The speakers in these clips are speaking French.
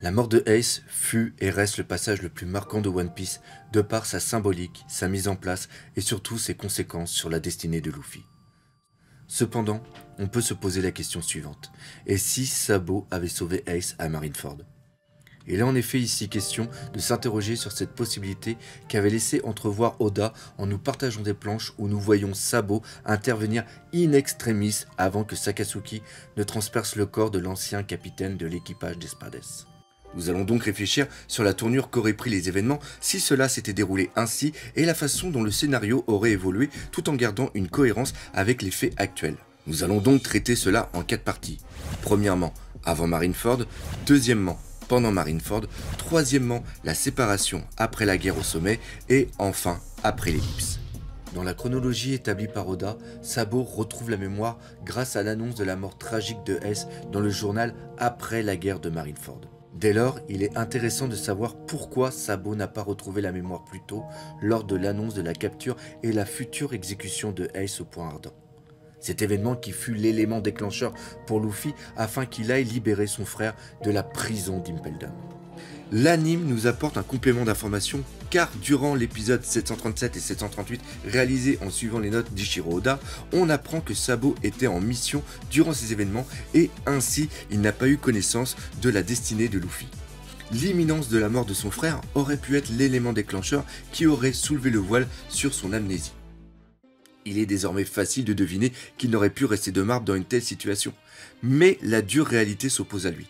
La mort de Ace fut et reste le passage le plus marquant de One Piece, de par sa symbolique, sa mise en place et surtout ses conséquences sur la destinée de Luffy. Cependant, on peut se poser la question suivante. Et si Sabo avait sauvé Ace à Marineford? Il est en effet ici question de s'interroger sur cette possibilité qu'avait laissé entrevoir Oda en nous partageant des planches où nous voyons Sabo intervenir in extremis avant que Sakatsuki ne transperce le corps de l'ancien capitaine de l'équipage d'Espades. Nous allons donc réfléchir sur la tournure qu'auraient pris les événements si cela s'était déroulé ainsi et la façon dont le scénario aurait évolué tout en gardant une cohérence avec les faits actuels. Nous allons donc traiter cela en 4 parties. Premièrement, avant Marineford. Deuxièmement, pendant Marineford. Troisièmement, la séparation après la guerre au sommet. Et enfin, après l'ellipse. Dans la chronologie établie par Oda, Sabo retrouve la mémoire grâce à l'annonce de la mort tragique de Ace dans le journal après la guerre de Marineford. Dès lors, il est intéressant de savoir pourquoi Sabo n'a pas retrouvé la mémoire plus tôt lors de l'annonce de la capture et la future exécution de Ace au point ardent. Cet événement qui fut l'élément déclencheur pour Luffy afin qu'il aille libérer son frère de la prison d'Impel Down. L'anime nous apporte un complément d'information car durant l'épisode 737 et 738 réalisé en suivant les notes d'Ichiro Oda, on apprend que Sabo était en mission durant ces événements et ainsi il n'a pas eu connaissance de la destinée de Luffy. L'imminence de la mort de son frère aurait pu être l'élément déclencheur qui aurait soulevé le voile sur son amnésie. Il est désormais facile de deviner qu'il n'aurait pu rester de marbre dans une telle situation, mais la dure réalité s'oppose à lui.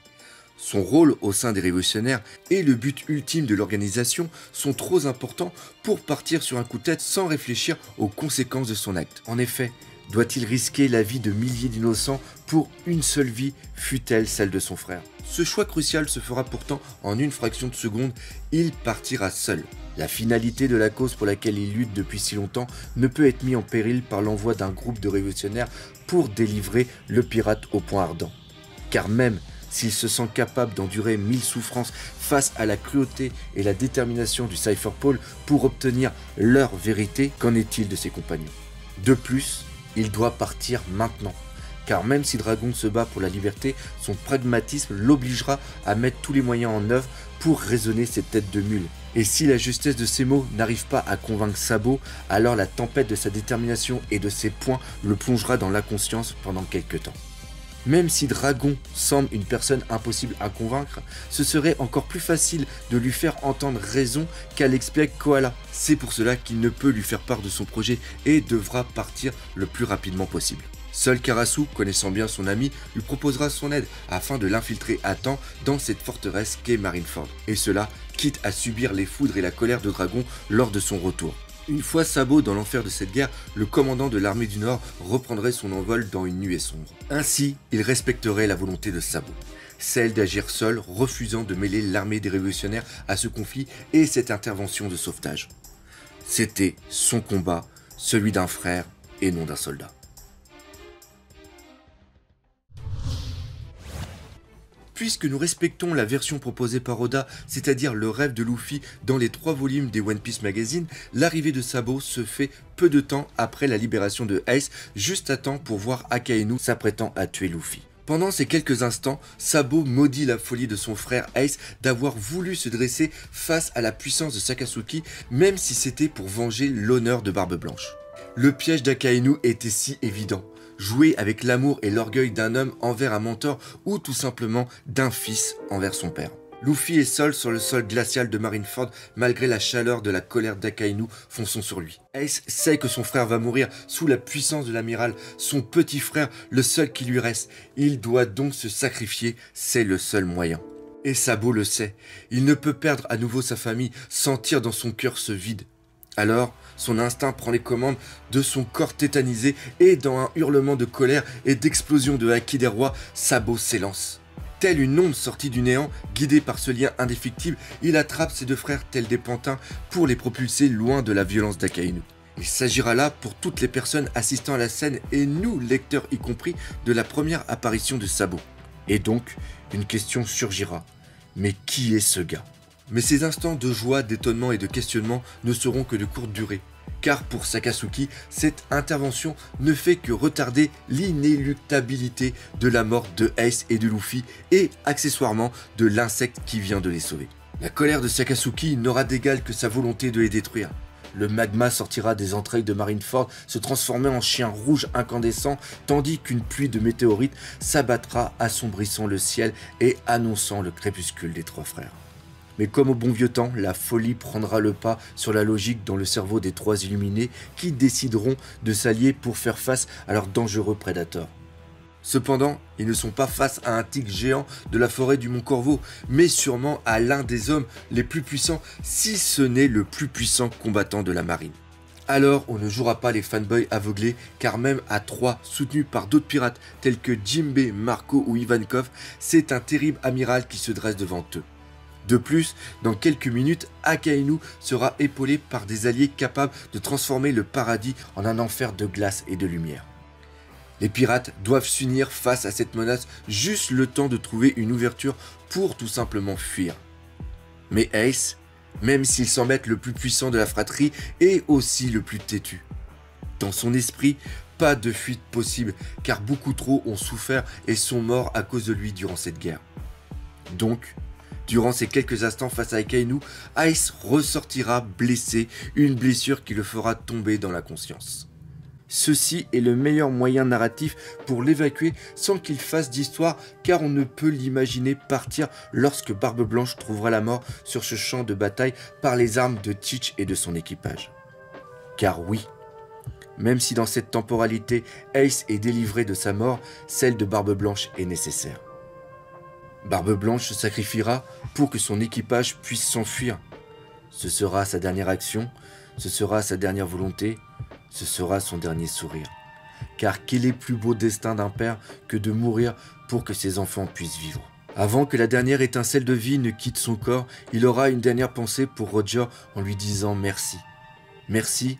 Son rôle au sein des révolutionnaires et le but ultime de l'organisation sont trop importants pour partir sur un coup de tête sans réfléchir aux conséquences de son acte. En effet, doit-il risquer la vie de milliers d'innocents pour une seule vie, fût-elle celle de son frère? Ce choix crucial se fera pourtant en une fraction de seconde, il partira seul. La finalité de la cause pour laquelle il lutte depuis si longtemps ne peut être mise en péril par l'envoi d'un groupe de révolutionnaires pour délivrer le pirate au point ardent. Car même s'il se sent capable d'endurer 1000 souffrances face à la cruauté et la détermination du Cypher Pole pour obtenir leur vérité, qu'en est-il de ses compagnons? De plus, il doit partir maintenant. Car même si Dragon se bat pour la liberté, son pragmatisme l'obligera à mettre tous les moyens en œuvre pour raisonner cette tête de mule. Et si la justesse de ses mots n'arrive pas à convaincre Sabo, alors la tempête de sa détermination et de ses poings le plongera dans l'inconscience pendant quelques temps. Même si Dragon semble une personne impossible à convaincre, ce serait encore plus facile de lui faire entendre raison qu'à l'explique Koala. C'est pour cela qu'il ne peut lui faire part de son projet et devra partir le plus rapidement possible. Seul Karasu, connaissant bien son ami, lui proposera son aide afin de l'infiltrer à temps dans cette forteresse qu'est Marineford. Et cela, quitte à subir les foudres et la colère de Dragon lors de son retour. Une fois Sabo dans l'enfer de cette guerre, le commandant de l'armée du Nord reprendrait son envol dans une nuée sombre. Ainsi, il respecterait la volonté de Sabo, celle d'agir seul, refusant de mêler l'armée des révolutionnaires à ce conflit et cette intervention de sauvetage. C'était son combat, celui d'un frère et non d'un soldat. Puisque nous respectons la version proposée par Oda, c'est-à-dire le rêve de Luffy dans les 3 volumes des One Piece Magazine, l'arrivée de Sabo se fait peu de temps après la libération de Ace, juste à temps pour voir Akainu s'apprêtant à tuer Luffy. Pendant ces quelques instants, Sabo maudit la folie de son frère Ace d'avoir voulu se dresser face à la puissance de Sakatsuki, même si c'était pour venger l'honneur de Barbe Blanche. Le piège d'Akainu était si évident. Jouer avec l'amour et l'orgueil d'un homme envers un mentor ou tout simplement d'un fils envers son père. Luffy est seul sur le sol glacial de Marineford malgré la chaleur de la colère d'Akainu fonçant sur lui. Ace sait que son frère va mourir sous la puissance de l'amiral, son petit frère, le seul qui lui reste. Il doit donc se sacrifier, c'est le seul moyen. Et Sabo le sait, il ne peut perdre à nouveau sa famille, sentir dans son cœur ce vide. Alors, son instinct prend les commandes de son corps tétanisé et dans un hurlement de colère et d'explosion de haki des rois, Sabo s'élance. Telle une onde sortie du néant, guidé par ce lien indéfectible, il attrape ses 2 frères tels des pantins pour les propulser loin de la violence d'Akainu. Il s'agira là pour toutes les personnes assistant à la scène et nous, lecteurs y compris, de la première apparition de Sabo. Et donc, une question surgira. Mais qui est ce gars ? Mais ces instants de joie, d'étonnement et de questionnement ne seront que de courte durée. Car pour Sakatsuki, cette intervention ne fait que retarder l'inéluctabilité de la mort de Ace et de Luffy et accessoirement de l'insecte qui vient de les sauver. La colère de Sakatsuki n'aura d'égal que sa volonté de les détruire. Le magma sortira des entrailles de Marineford, se transformer en chien rouge incandescent, tandis qu'une pluie de météorites s'abattra, assombrissant le ciel et annonçant le crépuscule des trois frères. Mais comme au bon vieux temps, la folie prendra le pas sur la logique dans le cerveau des trois illuminés qui décideront de s'allier pour faire face à leurs dangereux prédateurs. Cependant, ils ne sont pas face à un tigre géant de la forêt du Mont Corvo, mais sûrement à l'un des hommes les plus puissants, si ce n'est le plus puissant combattant de la marine. Alors, on ne jouera pas les fanboys aveuglés, car même à 3, soutenus par d'autres pirates tels que Jinbei, Marco ou Ivankov, c'est un terrible amiral qui se dresse devant eux. De plus, dans quelques minutes, Akainu sera épaulé par des alliés capables de transformer le paradis en un enfer de glace et de lumière. Les pirates doivent s'unir face à cette menace juste le temps de trouver une ouverture pour tout simplement fuir. Mais Ace, même s'il semble être le plus puissant de la fratrie, est aussi le plus têtu. Dans son esprit, pas de fuite possible, car beaucoup trop ont souffert et sont morts à cause de lui durant cette guerre. Donc, durant ces quelques instants face à Akainu, Ace ressortira blessé, une blessure qui le fera tomber dans la conscience. Ceci est le meilleur moyen narratif pour l'évacuer sans qu'il fasse d'histoire, car on ne peut l'imaginer partir lorsque Barbe Blanche trouvera la mort sur ce champ de bataille par les armes de Teach et de son équipage. Car oui, même si dans cette temporalité Ace est délivré de sa mort, celle de Barbe Blanche est nécessaire. Barbe Blanche se sacrifiera pour que son équipage puisse s'enfuir. Ce sera sa dernière action, ce sera sa dernière volonté, ce sera son dernier sourire. Car quel est plus beau destin d'un père que de mourir pour que ses enfants puissent vivre. Avant que la dernière étincelle de vie ne quitte son corps, il aura une dernière pensée pour Roger en lui disant merci. Merci,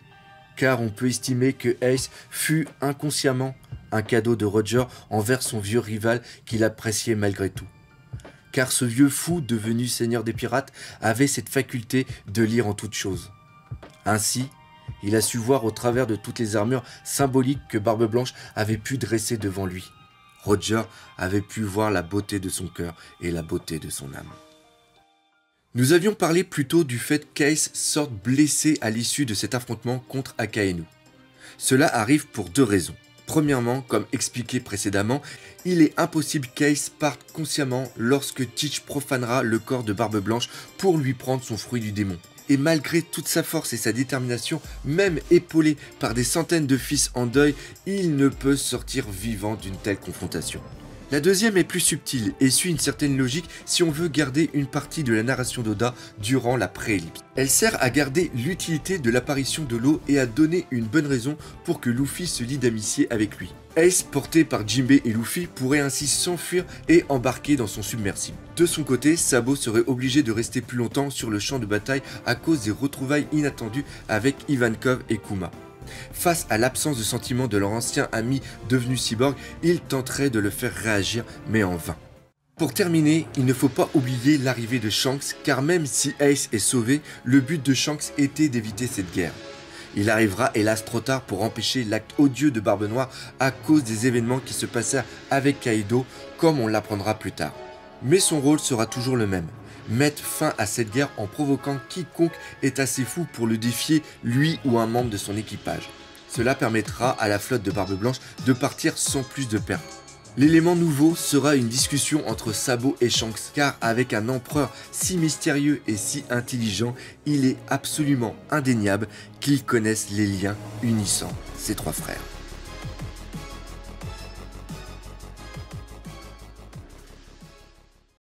car on peut estimer que Ace fut inconsciemment un cadeau de Roger envers son vieux rival qu'il appréciait malgré tout. Car ce vieux fou devenu seigneur des pirates avait cette faculté de lire en toutes choses. Ainsi, il a su voir au travers de toutes les armures symboliques que Barbe Blanche avait pu dresser devant lui. Roger avait pu voir la beauté de son cœur et la beauté de son âme. Nous avions parlé plus tôt du fait qu'Ace sorte blessé à l'issue de cet affrontement contre Akainu. Cela arrive pour deux raisons. Premièrement, comme expliqué précédemment, il est impossible qu'Ace parte consciemment lorsque Teach profanera le corps de Barbe Blanche pour lui prendre son fruit du démon. Et malgré toute sa force et sa détermination, même épaulé par des centaines de fils en deuil, il ne peut sortir vivant d'une telle confrontation. La deuxième est plus subtile et suit une certaine logique si on veut garder une partie de la narration d'Oda durant la préellipse. Elle sert à garder l'utilité de l'apparition de l'eau et à donner une bonne raison pour que Luffy se lie d'amitié avec lui. Ace, porté par Jinbei et Luffy, pourrait ainsi s'enfuir et embarquer dans son submersible. De son côté, Sabo serait obligé de rester plus longtemps sur le champ de bataille à cause des retrouvailles inattendues avec Ivankov et Kuma. Face à l'absence de sentiments de leur ancien ami devenu cyborg, ils tenteraient de le faire réagir, mais en vain. Pour terminer, il ne faut pas oublier l'arrivée de Shanks, car même si Ace est sauvé, le but de Shanks était d'éviter cette guerre. Il arrivera hélas trop tard pour empêcher l'acte odieux de Barbe Noire à cause des événements qui se passèrent avec Kaido, comme on l'apprendra plus tard. Mais son rôle sera toujours le même. Mettre fin à cette guerre en provoquant quiconque est assez fou pour le défier, lui ou un membre de son équipage. Cela permettra à la flotte de Barbe Blanche de partir sans plus de pertes. L'élément nouveau sera une discussion entre Sabo et Shanks, car avec un empereur si mystérieux et si intelligent, il est absolument indéniable qu'ils connaissent les liens unissant ces trois frères.